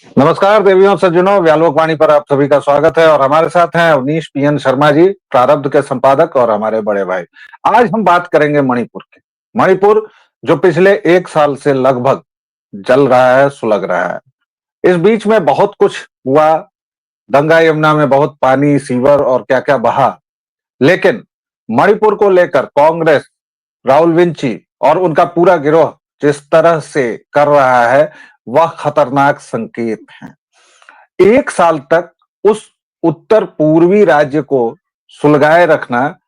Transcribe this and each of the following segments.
नमस्कार देवियों सज्जनों, व्यालोक वाणी पर आप सभी का स्वागत है। और हमारे साथ हैं अवनीश पीएन शर्मा जी, प्रारब्ध के संपादक और हमारे बड़े भाई। आज हम बात करेंगे मणिपुर की। मणिपुर जो पिछले 1 साल से लगभग जल रहा है, सुलग रहा है। इस बीच में बहुत कुछ हुआ, गंगा यमुना में बहुत पानी, सीवर और क्या क्या बहा। लेकिन मणिपुर को लेकर कांग्रेस, राहुल विंची और उनका पूरा गिरोह जिस तरह से कर रहा है, वह खतरनाक संकेत है। 1 साल तक उस उत्तर पूर्वी राज्य को सुलगाए रखना,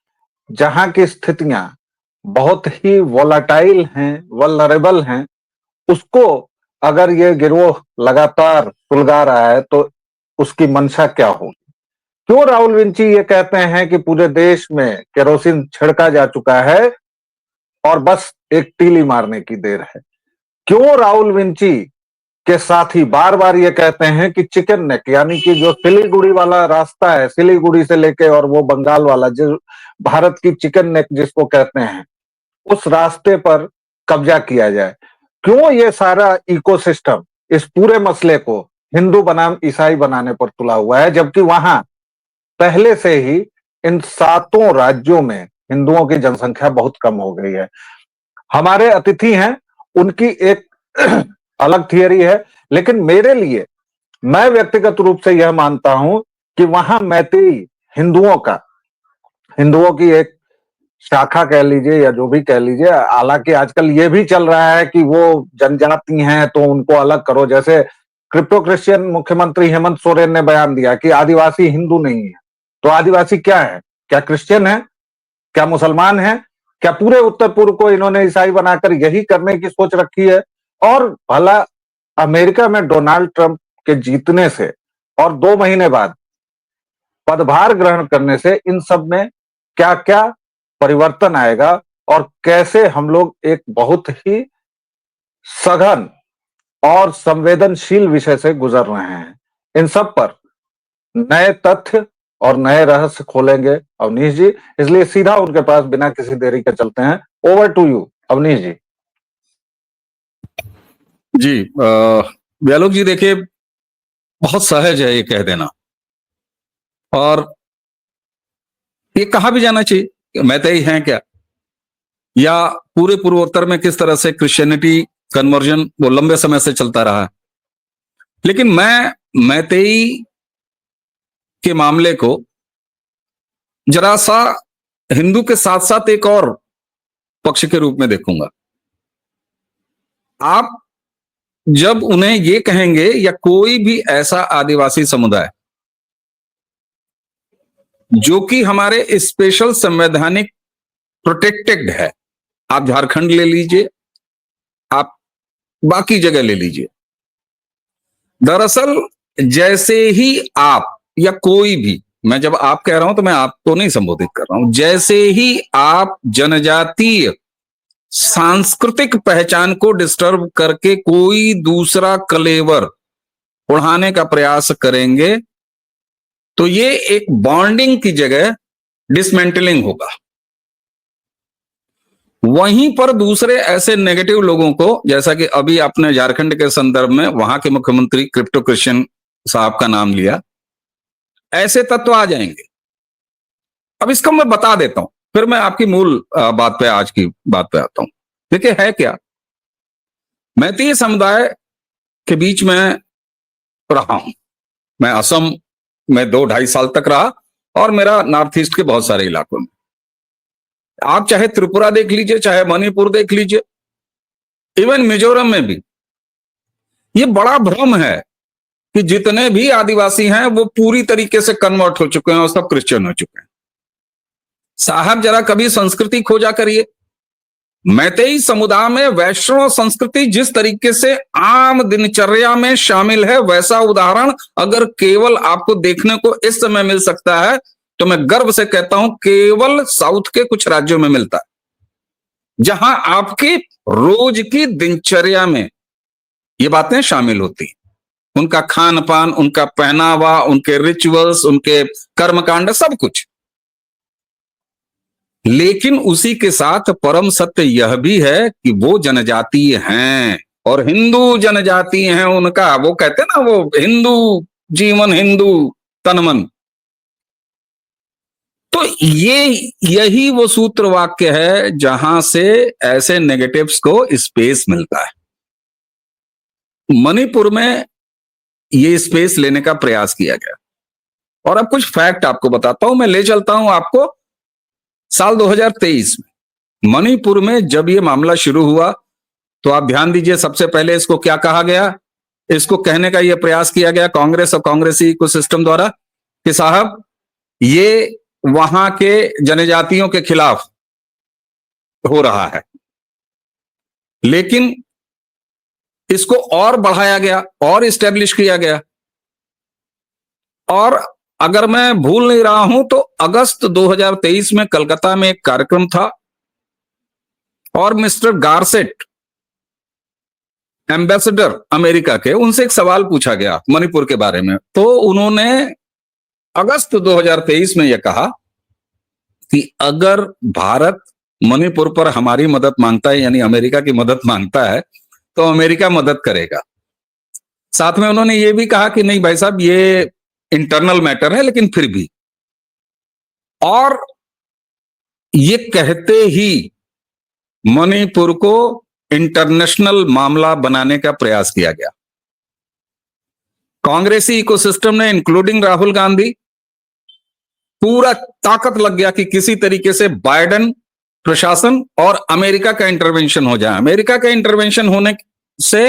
जहां की स्थितियां बहुत ही वोलाटाइल हैं, वल्नरेबल हैं, उसको अगर ये गिरोह लगातार सुलगा रहा है तो उसकी मंशा क्या होगी? क्यों राहुल विंची ये कहते हैं कि पूरे देश में केरोसिन छिड़का जा चुका है और बस एक तीली मारने की देर है? क्यों राहुल विंची के साथ ही बार बार ये कहते हैं कि चिकन नेक, यानी कि जो सिलीगुड़ी वाला रास्ता है, सिलीगुड़ी से लेके और वो बंगाल वाला, जो भारत की चिकन नेक जिसको कहते हैं, उस रास्ते पर कब्जा किया जाए? क्यों ये सारा इकोसिस्टम इस पूरे मसले को हिंदू बनाम ईसाई बनाने पर तुला हुआ है, जबकि वहां पहले से ही इन 7 राज्यों में हिंदुओं की जनसंख्या बहुत कम हो गई है? हमारे अतिथि हैं, उनकी एक अलग थियरी है, लेकिन मेरे लिए, मैं व्यक्तिगत रूप से यह मानता हूं कि वहां मैतेई हिंदुओं की एक शाखा कह लीजिए या जो भी कह लीजिए, हालांकि आजकल ये भी चल रहा है कि वो जनजाति हैं तो उनको अलग करो। जैसे क्रिप्टो क्रिश्चियन मुख्यमंत्री हेमंत सोरेन ने बयान दिया कि आदिवासी हिंदू नहीं है। तो आदिवासी क्या है? क्या क्रिश्चियन है? क्या मुसलमान है? क्या पूरे उत्तर पूर्व को इन्होंने ईसाई बनाकर यही करने की सोच रखी है? और भला अमेरिका में डोनाल्ड ट्रंप के जीतने से और 2 महीने बाद पदभार ग्रहण करने से इन सब में क्या क्या परिवर्तन आएगा और कैसे हम लोग एक बहुत ही सघन और संवेदनशील विषय से गुजर रहे हैं? इन सब पर नए तथ्य और नए रहस्य खोलेंगे अवनीश जी। इसलिए सीधा उनके पास बिना किसी देरी के चलते हैं। ओवर टू यू अवनीश जी। जी व्यालोक जी, देखिए, बहुत सहज है ये कह देना, और ये कहा भी जाना चाहिए कि मैतेई हैं क्या, या पूरे पूर्वोत्तर में किस तरह से क्रिश्चियनिटी कन्वर्जन वो लंबे समय से चलता रहा है। लेकिन मैं मैतेई के मामले को जरा सा हिंदू के साथ साथ एक और पक्ष के रूप में देखूंगा। आप जब उन्हें ये कहेंगे, या कोई भी ऐसा आदिवासी समुदाय जो कि हमारे स्पेशल संवैधानिक प्रोटेक्टेड है, आप झारखंड ले लीजिए, आप बाकी जगह ले लीजिए, दरअसल जैसे ही आप या कोई भी, मैं जब आप कह रहा हूं तो मैं आपको नहीं संबोधित कर रहा हूं, जैसे ही आप जनजातीय सांस्कृतिक पहचान को डिस्टर्ब करके कोई दूसरा कलेवर उड़ाने का प्रयास करेंगे, तो ये एक बॉन्डिंग की जगह डिसमेंटलिंग होगा। वहीं पर दूसरे ऐसे नेगेटिव लोगों को, जैसा कि अभी आपने झारखंड के संदर्भ में वहां के मुख्यमंत्री क्रिप्टो क्रिश्चियन साहब का नाम लिया, ऐसे तत्व आ जाएंगे। अब इसको मैं बता देता हूं, फिर मैं आपकी मूल बात पे, आज की बात पे आता हूं। देखिए, है क्या, मैतेई समुदाय के बीच में रहा हूं। मैं असम में 2-2.5 साल तक रहा, और मेरा नॉर्थ ईस्ट के बहुत सारे इलाकों में। आप चाहे त्रिपुरा देख लीजिए, चाहे मणिपुर देख लीजिए, इवन मिजोरम में भी ये बड़ा भ्रम है कि जितने भी आदिवासी हैं वो पूरी तरीके से कन्वर्ट हो चुके हैं और सब क्रिश्चियन हो चुके हैं। साहब, जरा कभी संस्कृति खोजा करिए। मैतेई समुदाय में वैष्णव संस्कृति जिस तरीके से आम दिनचर्या में शामिल है, वैसा उदाहरण अगर केवल आपको देखने को इस समय मिल सकता है, तो मैं गर्व से कहता हूं केवल साउथ के कुछ राज्यों में मिलता है, जहां आपकी रोज की दिनचर्या में ये बातें शामिल होती, उनका खान पान, उनका पहनावा, उनके रिचुअल्स, उनके कर्मकांड, सब कुछ। लेकिन उसी के साथ परम सत्य यह भी है कि वो जनजातीय हैं और हिंदू जनजाति हैं उनका, वो कहते हैं ना, वो हिंदू जीवन हिंदू तन मन। तो यही वो सूत्र वाक्य है जहां से ऐसे नेगेटिव्स को स्पेस मिलता है। मणिपुर में ये स्पेस लेने का प्रयास किया गया। और अब कुछ फैक्ट आपको बताता हूं, मैं ले चलता हूं आपको साल 2023 में। मणिपुर में जब ये मामला शुरू हुआ तो आप ध्यान दीजिए, सबसे पहले इसको क्या कहा गया, इसको कहने का यह प्रयास किया गया कांग्रेस और कांग्रेसी इकोसिस्टम द्वारा कि साहब ये वहां के जनजातियों के खिलाफ हो रहा है। लेकिन इसको और बढ़ाया गया और इस्टेब्लिश किया गया। और अगर मैं भूल नहीं रहा हूं तो अगस्त 2023 में कलकत्ता में एक कार्यक्रम था और मिस्टर गारसेट, एम्बेसडर अमेरिका के, उनसे एक सवाल पूछा गया मणिपुर के बारे में। तो उन्होंने अगस्त 2023 में यह कहा कि अगर भारत मणिपुर पर हमारी मदद मांगता है, यानी अमेरिका की मदद मांगता है, तो अमेरिका मदद करेगा। साथ में उन्होंने ये भी कहा कि नहीं भाई साहब, ये इंटरनल मैटर है, लेकिन फिर भी। और ये कहते ही मणिपुर को इंटरनेशनल मामला बनाने का प्रयास किया गया। कांग्रेसी इकोसिस्टम ने, इंक्लूडिंग राहुल गांधी, पूरा ताकत लग गया कि किसी तरीके से बाइडेन प्रशासन और अमेरिका का इंटरवेंशन हो जाए। अमेरिका का इंटरवेंशन होने से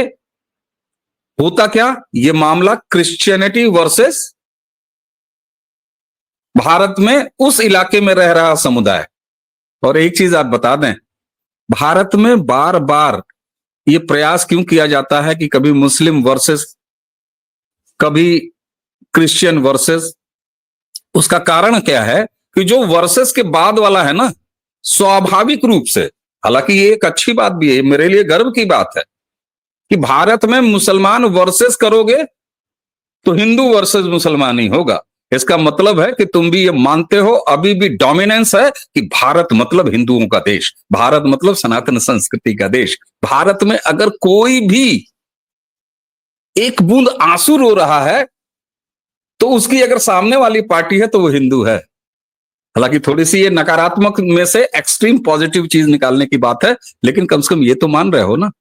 होता क्या, यह मामला क्रिश्चियनिटी वर्सेस भारत में उस इलाके में रह रहा समुदाय। और एक चीज आप बता दें, भारत में बार बार यह प्रयास क्यों किया जाता है कि कभी मुस्लिम वर्सेस, कभी क्रिश्चियन वर्सेस? उसका कारण क्या है कि जो वर्सेस के बाद वाला है ना, स्वाभाविक रूप से, हालांकि ये एक अच्छी बात भी है, मेरे लिए गर्व की बात है कि भारत में मुसलमान वर्सेस करोगे तो हिंदू वर्सेस मुसलमान ही होगा। इसका मतलब है कि तुम भी ये मानते हो अभी भी डोमिनेंस है कि भारत मतलब हिंदुओं का देश, भारत मतलब सनातन संस्कृति का देश। भारत में अगर कोई भी एक बूंद आंसू रो रहा है तो उसकी अगर सामने वाली पार्टी है तो वो हिंदू है। हालांकि थोड़ी सी ये नकारात्मक में से एक्सट्रीम पॉजिटिव चीज निकालने की बात है, लेकिन कम से कम ये तो मान रहे हो ना।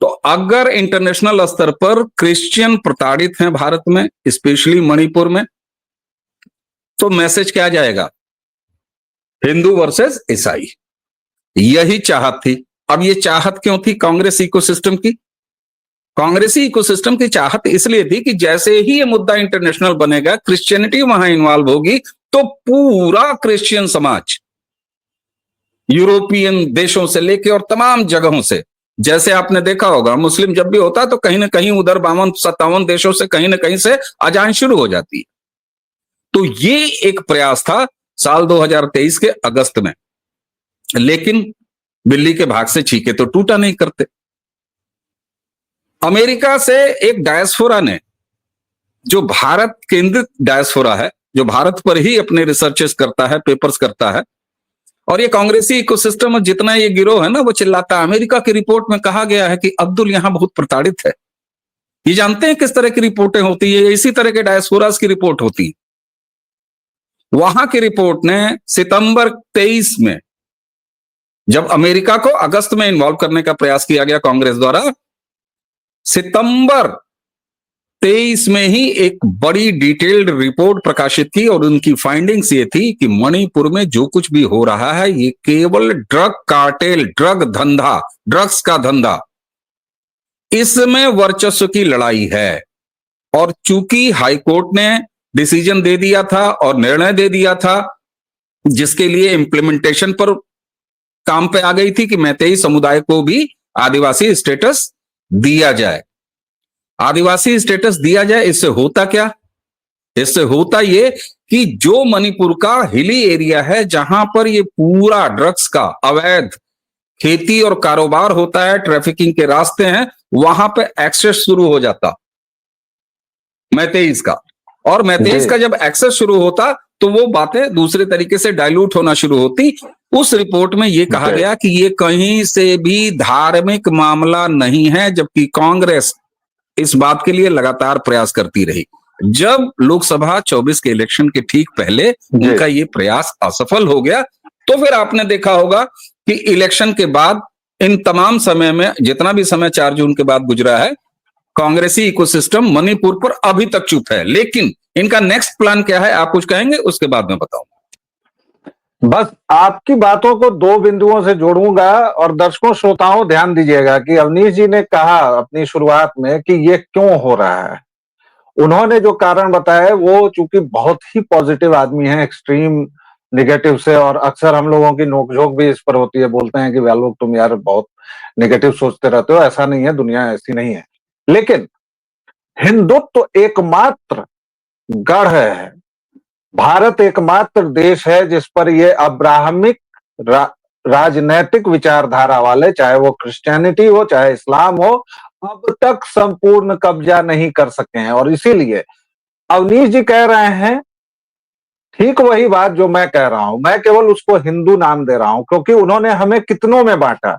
तो अगर इंटरनेशनल स्तर पर क्रिश्चियन प्रताड़ित हैं भारत में, स्पेशली मणिपुर में, तो मैसेज क्या जाएगा, हिंदू वर्सेस ईसाई। यही चाहत थी। अब ये चाहत क्यों थी कांग्रेस इकोसिस्टम की? कांग्रेसी इकोसिस्टम की चाहत इसलिए थी कि जैसे ही ये मुद्दा इंटरनेशनल बनेगा, क्रिश्चियनिटी वहां इन्वॉल्व होगी, तो पूरा क्रिश्चियन समाज यूरोपियन देशों से लेके और तमाम जगहों से, जैसे आपने देखा होगा मुस्लिम जब भी होता है तो कहीं ना कहीं उधर 52-57 देशों से कहीं ना कहीं से अजान शुरू हो जाती है। तो ये एक प्रयास था साल 2023 के अगस्त में। लेकिन बिल्ली के भाग से छीके तो टूटा नहीं करते। अमेरिका से एक डायस्पोरा ने, जो भारत केंद्रित डायस्पोरा है, जो भारत पर ही अपने रिसर्चेस करता है, पेपर्स करता है, और ये कांग्रेसी इकोसिस्टम में जितना ये गिरोह है ना, वो चिल्लाता है। अमेरिका की रिपोर्ट में कहा गया है कि अब्दुल यहां बहुत प्रताड़ित है। ये जानते हैं किस तरह की रिपोर्टें होती है? इसी तरह के डायस्पोरास की रिपोर्ट होती है। वहां की रिपोर्ट ने सितंबर 23 में, जब अमेरिका को अगस्त में इन्वॉल्व करने का प्रयास किया गया कांग्रेस द्वारा, सितंबर 23 में ही एक बड़ी डिटेल्ड रिपोर्ट प्रकाशित की और उनकी फाइंडिंग्स ये थी कि मणिपुर में जो कुछ भी हो रहा है ये केवल ड्रग कार्टेल, ड्रग धंधा, ड्रग्स का धंधा, इसमें वर्चस्व की लड़ाई है। और चूंकि हाईकोर्ट ने डिसीजन दे दिया था और निर्णय दे दिया था, जिसके लिए इंप्लीमेंटेशन पर काम पे आ गई थी कि मैतेई समुदाय को भी आदिवासी स्टेटस दिया जाए। आदिवासी स्टेटस दिया जाए, इससे होता क्या? इससे होता ये कि जो मणिपुर का हिली एरिया है, जहां पर ये पूरा ड्रग्स का अवैध खेती और कारोबार होता है, ट्रैफिकिंग के रास्ते हैं, वहां पे एक्सेस शुरू हो जाता मैतेईस का। और मैतेईस का जब एक्सेस शुरू होता तो वो बातें दूसरे तरीके से डाइल्यूट होना शुरू होती। उस रिपोर्ट में ये कहा गया कि ये कहीं से भी धार्मिक मामला नहीं है, जबकि कांग्रेस इस बात के लिए लगातार प्रयास करती रही। जब लोकसभा 24 के इलेक्शन के ठीक पहले उनका ये प्रयास असफल हो गया, तो फिर आपने देखा होगा कि इलेक्शन के बाद इन तमाम समय में, जितना भी समय 4 जून के बाद गुजरा है, कांग्रेसी इकोसिस्टम मणिपुर पर अभी तक चुप है। लेकिन इनका नेक्स्ट प्लान क्या है, आप कुछ कहेंगे, उसके बाद में बताऊं। बस आपकी बातों को 2 बिंदुओं से जोड़ूंगा और दर्शकों श्रोताओं ध्यान दीजिएगा कि अवनीश जी ने कहा अपनी शुरुआत में कि ये क्यों हो रहा है। उन्होंने जो कारण बताया है वो चूंकि बहुत ही पॉजिटिव आदमी है, एक्सट्रीम नेगेटिव से, और अक्सर हम लोगों की नोकझोंक भी इस पर होती है, बोलते हैं कि वैल्यूक तुम यार बहुत नेगेटिव सोचते रहते हो। ऐसा नहीं है, दुनिया ऐसी नहीं है। लेकिन हिंदुत्व एकमात्र गढ़ है, भारत एकमात्र देश है जिस पर ये अब्राहमिक राजनैतिक विचारधारा वाले, चाहे वो क्रिश्चियनिटी हो चाहे इस्लाम हो, अब तक संपूर्ण कब्जा नहीं कर सके हैं। और इसीलिए अवनीश जी कह रहे हैं ठीक वही बात जो मैं कह रहा हूं। मैं केवल उसको हिंदू नाम दे रहा हूं क्योंकि उन्होंने हमें कितनों में बांटा।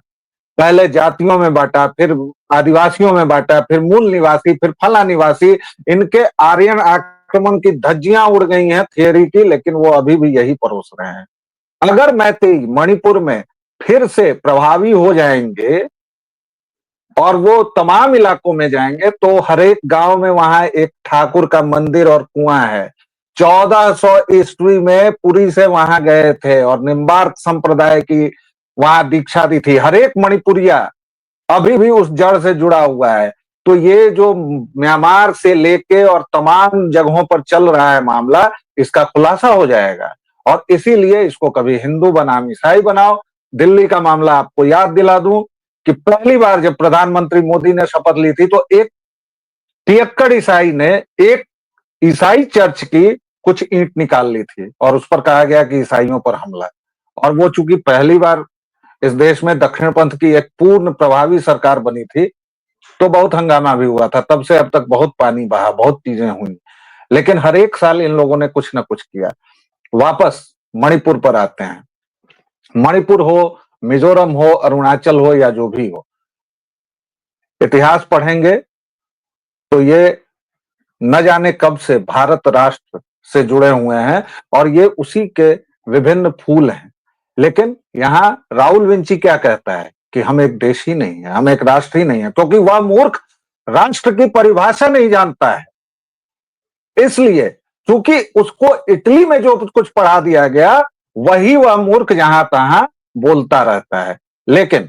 पहले जातियों में बांटा, फिर आदिवासियों में बांटा, फिर मूल निवासी, फिर फला निवासी। इनके आर्यन आक्रमण की धज्जियां उड़ गई हैं थियरी की, लेकिन वो अभी भी यही परोस रहे हैं। अगर मैतेई मणिपुर में फिर से प्रभावी हो जाएंगे और वो तमाम इलाकों में जाएंगे तो हर एक गांव में वहां एक ठाकुर का मंदिर और कुआं है। 1400 ईस्वी में पुरी से वहां गए थे और निम्बार्क संप्रदाय की वहां दीक्षा दी थी। हर एक मणिपुरिया अभी भी उस जड़ से जुड़ा हुआ है। तो ये जो म्यांमार से लेके और तमाम जगहों पर चल रहा है मामला, इसका खुलासा हो जाएगा। और इसीलिए इसको कभी हिंदू बनाम ईसाई बनाओ। दिल्ली का मामला आपको याद दिला दूं कि पहली बार जब प्रधानमंत्री मोदी ने शपथ ली थी तो एक पियक्कड़ ईसाई ने एक ईसाई चर्च की कुछ ईंट निकाल ली थी और उस पर कहा गया कि ईसाइयों पर हमला। और वो चूंकि पहली बार इस देश में दक्षिण पंथ की एक पूर्ण प्रभावी सरकार बनी थी तो बहुत हंगामा भी हुआ था। तब से अब तक बहुत पानी बहा, बहुत चीजें हुई, लेकिन हर एक साल इन लोगों ने कुछ ना कुछ किया। वापस मणिपुर पर आते हैं। मणिपुर हो, मिजोरम हो, अरुणाचल हो या जो भी हो, इतिहास पढ़ेंगे तो ये न जाने कब से भारत राष्ट्र से जुड़े हुए हैं और ये उसी के विभिन्न फूल हैं। लेकिन यहाँ राहुल विंची क्या कहता है कि हम एक देश ही नहीं है, हम एक राष्ट्र ही नहीं है, क्योंकि वह मूर्ख राष्ट्र की परिभाषा नहीं जानता है। इसलिए क्योंकि उसको इटली में जो कुछ पढ़ा दिया गया वही वह मूर्ख जहां तहां बोलता रहता है। लेकिन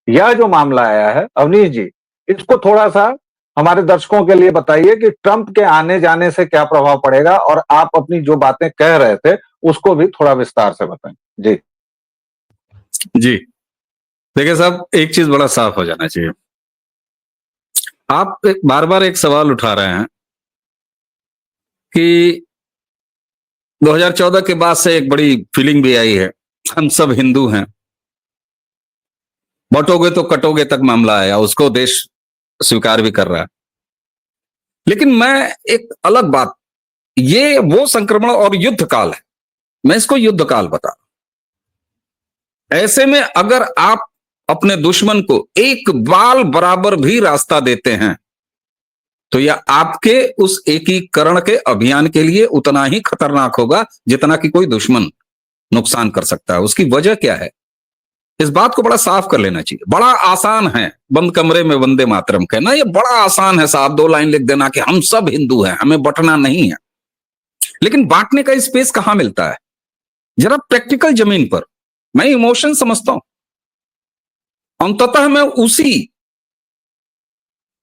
यह जो मामला आया है अवनीश जी, इसको थोड़ा सा हमारे दर्शकों के लिए बताइए कि ट्रंप के आने जाने से क्या प्रभाव पड़ेगा, और आप अपनी जो बातें कह रहे थे उसको भी थोड़ा विस्तार से बताएं। जी जी, देखिए साहब, एक चीज बड़ा साफ हो जाना चाहिए। आप बार बार एक सवाल उठा रहे हैं कि 2014 के बाद से एक बड़ी फीलिंग भी आई है, हम सब हिंदू हैं, बटोगे तो कटोगे तक मामला आया, उसको देश स्वीकार भी कर रहा है। लेकिन मैं एक अलग बात, ये वो संक्रमण और युद्ध काल है, मैं इसको युद्ध काल बता रहा हूं। ऐसे में अगर आप अपने दुश्मन को एक बाल बराबर भी रास्ता देते हैं तो यह आपके उस एकीकरण के अभियान के लिए उतना ही खतरनाक होगा जितना कि कोई दुश्मन नुकसान कर सकता है। उसकी वजह क्या है, इस बात को बड़ा साफ कर लेना चाहिए। बड़ा आसान है बंद कमरे में वंदे मातरम कहना, ये बड़ा आसान है साहब, 2 लाइन लिख देना कि हम सब हिंदू हैं, हमें बंटना नहीं है। लेकिन बांटने का स्पेस कहां मिलता है? जरा प्रैक्टिकल जमीन पर। मैं इमोशन समझता हूं, अंततः मैं उसी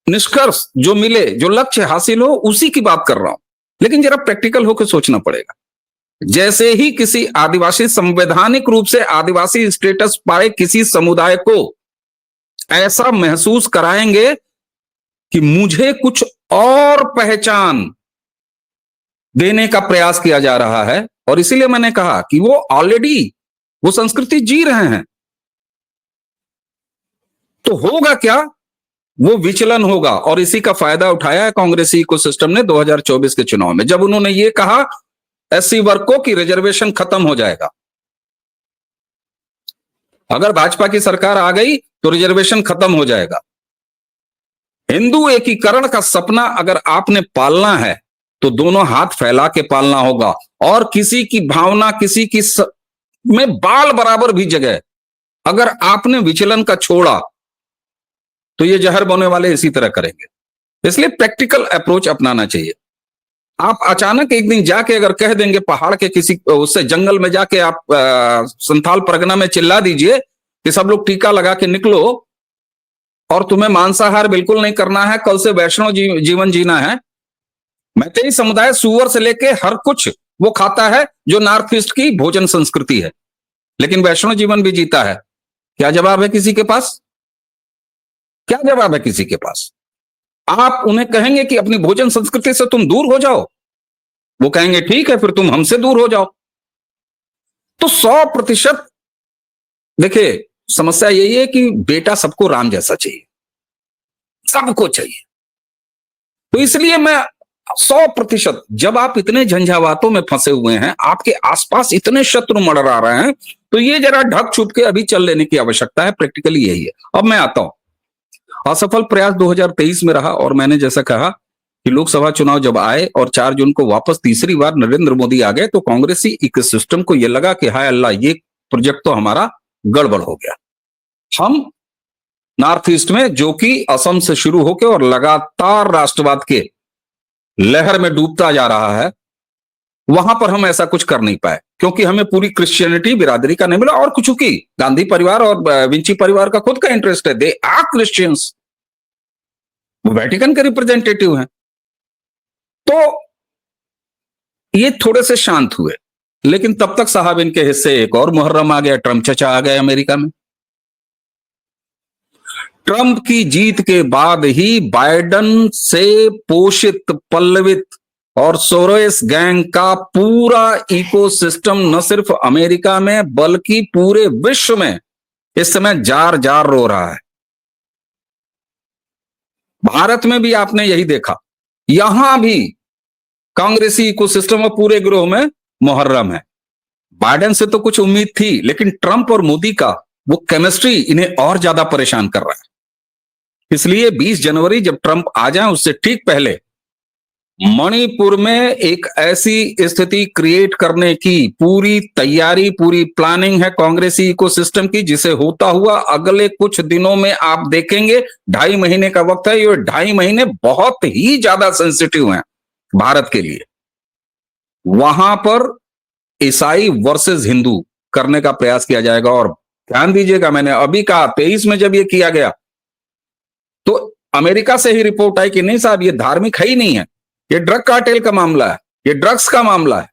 निष्कर्ष जो मिले, जो लक्ष्य हासिल हो, उसी की बात कर रहा हूं। लेकिन जरा प्रैक्टिकल होकर सोचना पड़ेगा। जैसे ही किसी आदिवासी संवैधानिक रूप से आदिवासी स्टेटस पाए किसी समुदाय को ऐसा महसूस कराएंगे कि मुझे कुछ और पहचान देने का प्रयास किया जा रहा है, और इसीलिए मैंने कहा कि वो ऑलरेडी वो संस्कृति जी रहे हैं, तो होगा क्या, वो विचलन होगा। और इसी का फायदा उठाया है कांग्रेसी इकोसिस्टम ने 2024 के चुनाव में, जब उन्होंने ये कहा एससी वर्गों की रिजर्वेशन खत्म हो जाएगा। अगर भाजपा की सरकार आ गई तो रिजर्वेशन खत्म हो जाएगा। हिंदू एकीकरण का सपना अगर आपने पालना है तो दोनों हाथ फैला के पालना होगा, और किसी की भावना, किसी की में बाल बराबर भी जगह अगर आपने विचलन का छोड़ा तो ये जहर बोने वाले इसी तरह करेंगे। इसलिए प्रैक्टिकल अप्रोच अपनाना चाहिए। आप अचानक एक दिन जाके अगर कह देंगे पहाड़ के किसी उससे जंगल में जाके आप संथाल परगना में चिल्ला दीजिए कि सब लोग टीका लगा के निकलो और तुम्हें मांसाहार बिल्कुल नहीं करना है, कल से वैष्णव जीवन जीना है। मैतेई समुदाय सुअर से लेके हर कुछ वो खाता है जो नॉर्थ ईस्ट की भोजन संस्कृति है, लेकिन वैष्णव जीवन भी जीता है। क्या जवाब है किसी के पास? क्या जवाब है किसी के पास? आप उन्हें कहेंगे कि अपनी भोजन संस्कृति से तुम दूर हो जाओ, वो कहेंगे ठीक है फिर तुम हमसे दूर हो जाओ। तो 100% देखिए, समस्या यही है कि बेटा सबको राम जैसा चाहिए, सबको चाहिए। तो इसलिए मैं 100%, जब आप इतने झंझावातों में फंसे हुए हैं, आपके आसपास इतने शत्रु मंडरा रहे हैं, तो ये जरा ढक छुप के अभी चल लेने की आवश्यकता है। प्रैक्टिकली यही है। अब मैं आता हूं, असफल प्रयास 2023 में रहा, और मैंने जैसा कहा कि लोकसभा चुनाव जब आए और 4 जून को वापस तीसरी बार नरेंद्र मोदी आ गए, तो कांग्रेसी इकोसिस्टम को यह लगा कि हाय अल्लाह, ये प्रोजेक्ट तो हमारा गड़बड़ हो गया। हम नॉर्थ ईस्ट में, जो कि असम से शुरू होकर और लगातार राष्ट्रवाद के लहर में डूबता जा रहा है, वहां पर हम ऐसा कुछ कर नहीं पाए, क्योंकि हमें पूरी क्रिश्चियनिटी बिरादरी का नहीं मिला। और कुछ की गांधी परिवार और विंची परिवार का खुद का इंटरेस्ट है, दे आर क्रिश्चियंस, वो वेटिकन के रिप्रेजेंटेटिव हैं। तो ये थोड़े से शांत हुए, लेकिन तब तक साहब इनके हिस्से एक और मुहर्रम आ गया, ट्रंप चचा आ गए अमेरिका में। ट्रंप की जीत के बाद ही बाइडेन से पोषित, पल्लवित और सोरोस गैंग का पूरा इकोसिस्टम न सिर्फ अमेरिका में बल्कि पूरे विश्व में इस समय जार जार रो रहा है। भारत में भी आपने यही देखा, यहां भी कांग्रेसी इकोसिस्टम और पूरे गिरोह में मुहर्रम है। बाइडेन से तो कुछ उम्मीद थी, लेकिन ट्रंप और मोदी का वो केमिस्ट्री इन्हें और ज्यादा परेशान कर रहा है। इसलिए 20 जनवरी जब ट्रंप आ जाए, उससे ठीक पहले मणिपुर में एक ऐसी स्थिति क्रिएट करने की पूरी तैयारी, पूरी प्लानिंग है कांग्रेसी इकोसिस्टम की, जिसे होता हुआ अगले कुछ दिनों में आप देखेंगे। 2.5 महीने का वक्त है, ये 2.5 महीने बहुत ही ज्यादा सेंसिटिव हैं भारत के लिए। वहां पर ईसाई वर्सेस हिंदू करने का प्रयास किया जाएगा। और ध्यान दीजिएगा, मैंने अभी कहा 23 में जब ये किया गया तो अमेरिका से ही रिपोर्ट आई कि नहीं साहब, ये धार्मिक है ही नहीं है, ये ड्रग कार्टेल का मामला है, ये ड्रग्स का मामला है।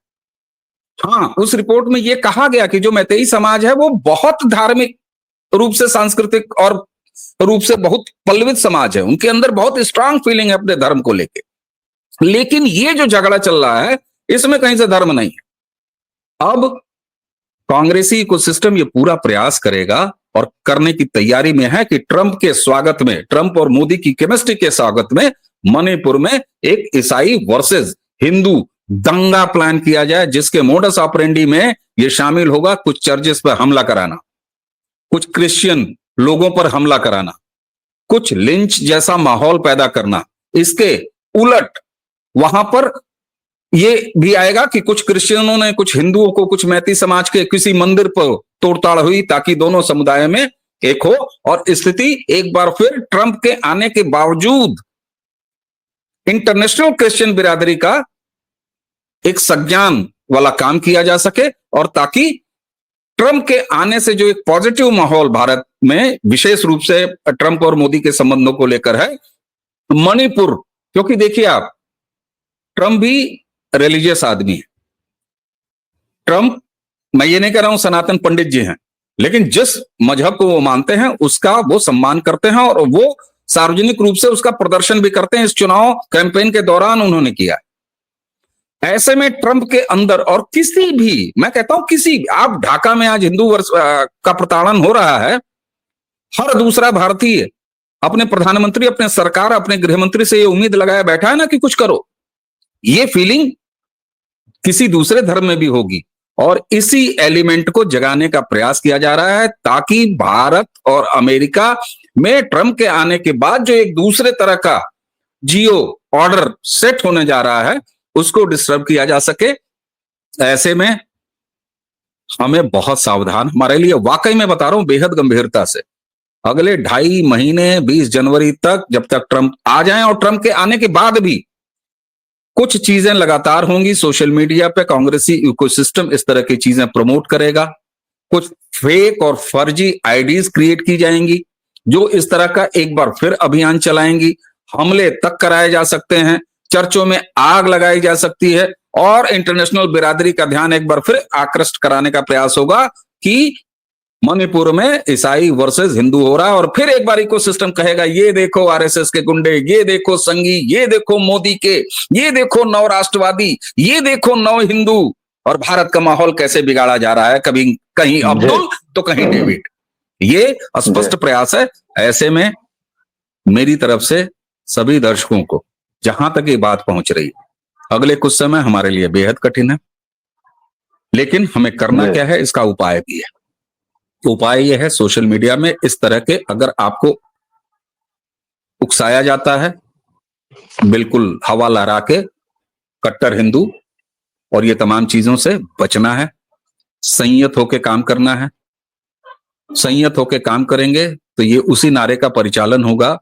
हाँ, उस रिपोर्ट में यह कहा गया कि जो मैतेई समाज है वो बहुत धार्मिक रूप से, सांस्कृतिक और रूप से बहुत पल्लवित समाज है, उनके अंदर बहुत स्ट्रांग फीलिंग है अपने धर्म को लेके। लेकिन ये जो झगड़ा चल रहा है, इसमें कहीं से धर्म नहीं है। अब कांग्रेसी इकोसिस्टम ये पूरा प्रयास करेगा और करने की तैयारी में है कि ट्रंप के स्वागत में, ट्रंप और मोदी की केमिस्ट्री के स्वागत में मणिपुर में एक ईसाई वर्सेस हिंदू दंगा प्लान किया जाए, जिसके मोडस ऑपरेंडी में यह शामिल होगा कुछ चर्चेस पर हमला कराना, कुछ क्रिश्चियन लोगों पर हमला कराना, कुछ लिंच जैसा माहौल पैदा करना। इसके उलट वहां पर यह भी आएगा कि कुछ क्रिश्चियनों ने कुछ हिंदुओं को, कुछ मैती समाज के किसी मंदिर पर तोड़ताड़ हुई, ताकि दोनों समुदाय में एक हो। और स्थिति एक बार फिर ट्रंप के आने के बावजूद इंटरनेशनल क्रिश्चियन बिरादरी का एक संज्ञान वाला काम किया जा सके, और ताकि ट्रंप के आने से जो एक पॉजिटिव माहौल भारत में विशेष रूप से ट्रंप और मोदी के संबंधों को लेकर है, मणिपुर, क्योंकि देखिए आप, ट्रंप भी रिलीजियस आदमी है। ट्रंप, मैं ये नहीं कह रहा हूं सनातन पंडित जी हैं, लेकिन जिस मजहब को वो मानते हैं उसका वो सम्मान करते हैं, और वो सार्वजनिक रूप से उसका प्रदर्शन भी करते हैं। इस चुनाव कैंपेन के दौरान उन्होंने किया। ऐसे में ट्रंप के अंदर और किसी भी, मैं कहता हूं किसी, आप ढाका में आज हिंदू का प्रताड़न हो रहा है, हर दूसरा भारतीय अपने प्रधानमंत्री, अपने सरकार, अपने गृह मंत्री से ये उम्मीद लगाया बैठा है ना कि कुछ करो। ये फीलिंग किसी दूसरे धर्म में भी होगी, और इसी एलिमेंट को जगाने का प्रयास किया जा रहा है ताकि भारत और अमेरिका में ट्रंप के आने के बाद जो एक दूसरे तरह का जियो ऑर्डर सेट होने जा रहा है उसको डिस्टर्ब किया जा सके। ऐसे में हमें बहुत सावधान, हमारे लिए वाकई में बता रहा हूं बेहद गंभीरता से, अगले 2.5 महीने 20 जनवरी तक, जब तक ट्रंप आ जाएं और ट्रंप के आने के बाद भी कुछ चीजें लगातार होंगी। सोशल मीडिया पे कांग्रेसी इकोसिस्टम इस तरह की चीजें प्रमोट करेगा, कुछ फेक और फर्जी आईडीज क्रिएट की जाएंगी जो इस तरह का एक बार फिर अभियान चलाएंगी। हमले तक कराए जा सकते हैं, चर्चों में आग लगाई जा सकती है, और इंटरनेशनल बिरादरी का ध्यान एक बार फिर आकृष्ट कराने का प्रयास होगा कि मणिपुर में ईसाई वर्सेस हिंदू हो रहा है, और फिर एक बार इकोसिस्टम कहेगा ये देखो आरएसएस के गुंडे, ये देखो संघी, ये देखो मोदी के, ये देखो नव राष्ट्रवादी, ये देखो नव हिंदू, और भारत का माहौल कैसे बिगाड़ा जा रहा है, कभी कहीं अब्दुल तो कहीं डेविड। ये स्पष्ट प्रयास है। ऐसे में मेरी तरफ से सभी दर्शकों को, जहां तक ये बात पहुंच रही है, अगले कुछ समय हमारे लिए बेहद कठिन है, लेकिन हमें करना क्या है इसका उपाय भी है। उपाय यह है, सोशल मीडिया में इस तरह के अगर आपको उकसाया जाता है, बिल्कुल हवा लहरा के कट्टर हिंदू और ये तमाम चीजों से बचना है, संयत होकर काम करना है। संयत होकर काम करेंगे तो ये उसी नारे का परिचालन होगा,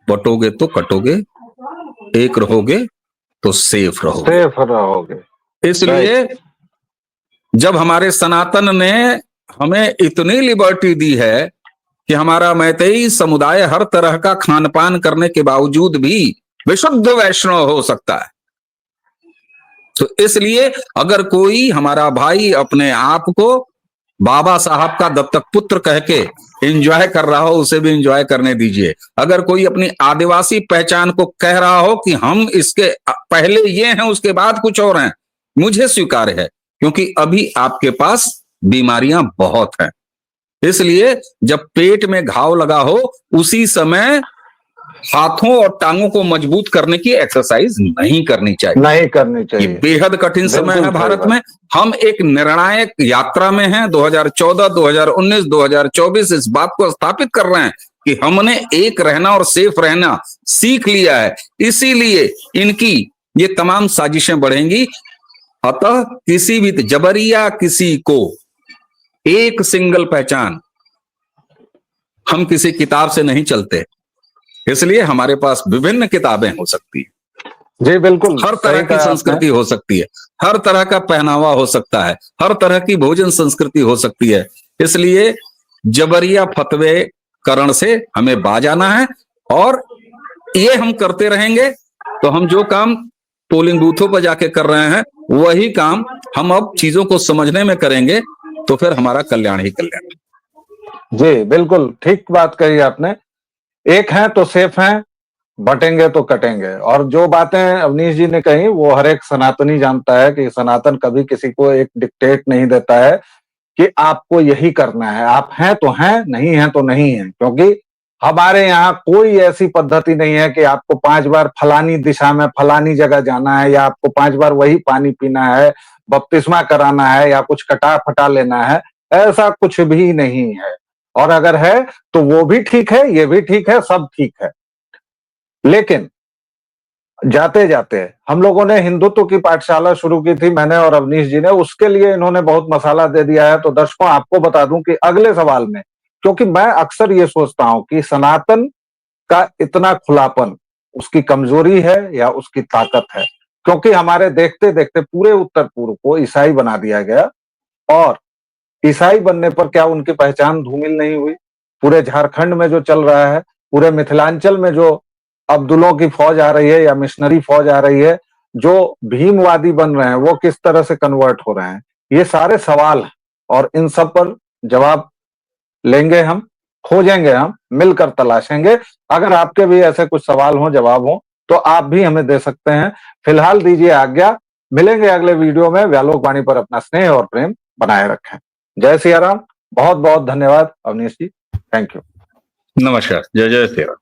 बटोगे तो कटोगे, एक रहोगे तो सेफ रहोगे। इसलिए जब हमारे सनातन ने हमें इतनी लिबर्टी दी है कि हमारा मैतेई समुदाय हर तरह का खान पान करने के बावजूद भी विशुद्ध वैष्णव हो सकता है, तो इसलिए अगर कोई हमारा भाई अपने आप को बाबा साहब का दत्तक पुत्र कह के एंजॉय कर रहा हो, उसे भी एंजॉय करने दीजिए। अगर कोई अपनी आदिवासी पहचान को कह रहा हो कि हम इसके पहले ये हैं उसके बाद कुछ और हैं, मुझे स्वीकार्य है, क्योंकि अभी आपके पास बीमारियां बहुत हैं। इसलिए जब पेट में घाव लगा हो उसी समय हाथों और टांगों को मजबूत करने की एक्सरसाइज नहीं करनी चाहिए। ये बेहद कठिन समय है भारत में। हम एक निर्णायक यात्रा में हैं। 2014, 2019, 2024 इस बात को स्थापित कर रहे हैं कि हमने एक रहना और सेफ रहना सीख लिया है, इसीलिए इनकी ये तमाम साजिशें बढ़ेंगी। अतः किसी भी जबरिया किसी को एक सिंगल पहचान, हम किसी किताब से नहीं चलते, इसलिए हमारे पास विभिन्न किताबें हो सकती है। जी बिल्कुल, हर तरह की संस्कृति हो सकती है, हर तरह का पहनावा हो सकता है, हर तरह की भोजन संस्कृति हो सकती है। इसलिए जबरिया फतवे करण से हमें बाज आना है, और ये हम करते रहेंगे तो हम जो काम पोलिंग बूथों पर जाके कर रहे हैं वही काम हम अब चीजों को समझने में करेंगे, तो फिर हमारा कल्याण ही कल्याण। जी बिल्कुल ठीक बात कही आपने। एक हैं तो सेफ हैं, बटेंगे तो कटेंगे। और जो बातें अवनीश जी ने कही वो हर एक सनातनी जानता है कि सनातन कभी किसी को एक डिक्टेट नहीं देता है कि आपको यही करना है। आप हैं तो हैं, नहीं हैं तो नहीं है, क्योंकि हमारे यहाँ कोई ऐसी पद्धति नहीं है कि आपको 5 बार फलानी दिशा में फलानी जगह जाना है, या आपको 5 बार वही पानी पीना है, बपतिस्मा कराना है, या कुछ कटा फटा लेना है। ऐसा कुछ भी नहीं है, और अगर है तो वो भी ठीक है, ये भी ठीक है, सब ठीक है। लेकिन जाते जाते हम लोगों ने हिंदुत्व की पाठशाला शुरू की थी, मैंने और अवनीश जी ने, उसके लिए इन्होंने बहुत मसाला दे दिया है। तो दर्शकों आपको बता दूं कि अगले सवाल में, क्योंकि मैं अक्सर ये सोचता हूं कि सनातन का इतना खुलापन उसकी कमजोरी है या उसकी ताकत है, क्योंकि हमारे देखते देखते पूरे उत्तर पूर्व को ईसाई बना दिया गया, और ईसाई बनने पर क्या उनकी पहचान धूमिल नहीं हुई? पूरे झारखंड में जो चल रहा है, पूरे मिथिलांचल में जो अब्दुलों की फौज आ रही है या मिशनरी फौज आ रही है, जो भीमवादी बन रहे हैं, वो किस तरह से कन्वर्ट हो रहे हैं, ये सारे सवाल हैं, और इन सब पर जवाब लेंगे हम, खोजेंगे हम, मिलकर तलाशेंगे। अगर आपके भी ऐसे कुछ सवाल हो, जवाब हो, तो आप भी हमें दे सकते हैं। फिलहाल दीजिए आज्ञा, मिलेंगे अगले वीडियो में। व्यालोक वाणी पर अपना स्नेह और प्रेम बनाए रखें। जय सिया राम। बहुत बहुत धन्यवाद अवनीश जी, थैंक यू। नमस्कार, जय जय सिया राम।